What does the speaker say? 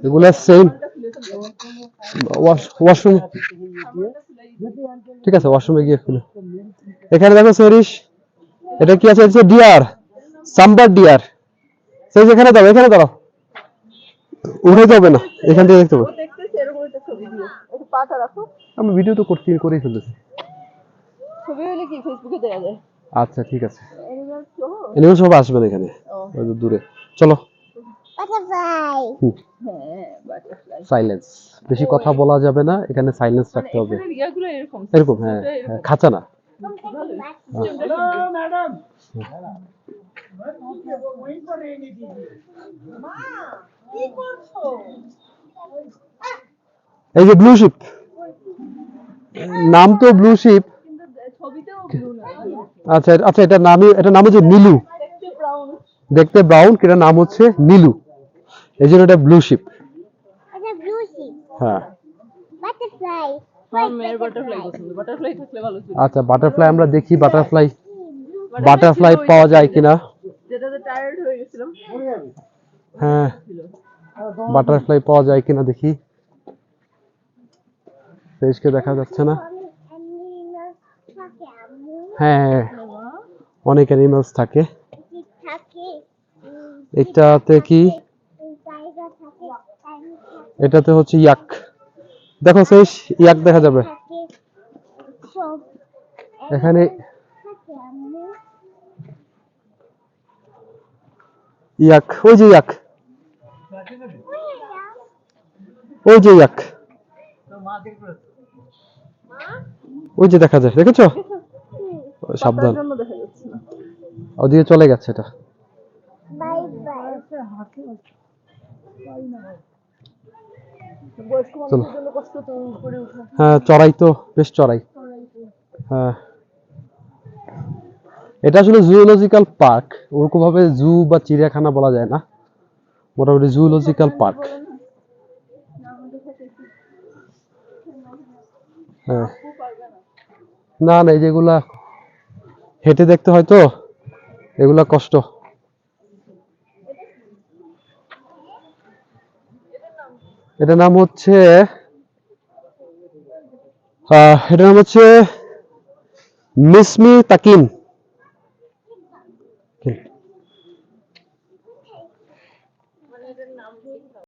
এগুলা same washroom. ঠিক আছে, ওয়াশরুমে গিয়ে খুলে। এখানে দেখো সেরিশ, এটা কি আছে? হচ্ছে ডিয়ার, সাম্বার ডিয়ার। সেই এখানে দাও, এখানে দাও, উঠে যাবে না, এখান থেকে দেখতে পাবো। আমি ভিডিও তো করেই ফেলেছি। ছবি হলে কি ফেসবুকে দেয়া যায়? আচ্ছা ঠিক আছে, এনিমেল সব আসবে না এখানে, ওই দূরে। চলো। বাটারফ্লাই। হ্যাঁ, বাটারফ্লাই। সাইলেন্স, বেশি কথা বলা যাবে না, এখানে সাইলেন্স রাখতে হবে। এখানে ইয়াগুলো এরকম এরকম, হ্যাঁ, খাঁচা না। Hello madam. কি করছো? এই যে ব্লু শিপ, নাম তো ব্লু শিপ, ছবিতেও ব্লু না। আচ্ছা আচ্ছা, এটার নাম হচ্ছে নীলু। দেখতে ব্রাউন, এটার নাম হচ্ছে নীলু, এই জন্য এটা ব্লু শিপ। এটা ব্লু শিপ, হ্যাঁ। বাটারফ্লাই, আমার মেয়ের বাটারফ্লাই পছন্দ, বাটারফ্লাই থাকলে ভালো ছিল। আচ্ছা, বাটারফ্লাই আমরা দেখি, বাটারফ্লাই পাওয়া যায় কিনা। যেটাতে টায়ার্ড হয়ে গেছিলাম, হ্যাঁ, বাটারফ্লাই পাওয়া যায় কিনা দেখি। ফেসকে দেখা যাচ্ছে না। হ্যাঁ, অনেক অ্যানিমালস থাকে। এটাতে কি? এটাতে হচ্ছে ইয়াক। দেখো শেষ ইয়াক দেখা যাবে এখানে। ইয়াক, ওই যে ইয়াক, ওই যে ইয়াক, ওই যে দেখা যায়, দেখেছো? সাবধান, ওদিকে চলে গেছে এটা। হ্যাঁ, চড়াই তো বেশ চড়াই। হ্যাঁ, এটা আসলে জুওলজিক্যাল পার্ক, ওরকম ভাবে জু বা চিড়িয়াখানা বলা যায় না, মোটামুটি জুওলজিক্যাল পার্ক। হ্যাঁ, না না, এই যেগুলা হেঁটে দেখতে হয় তো, এগুলা কষ্ট। এটার নাম হচ্ছে মিসমি তাকিন।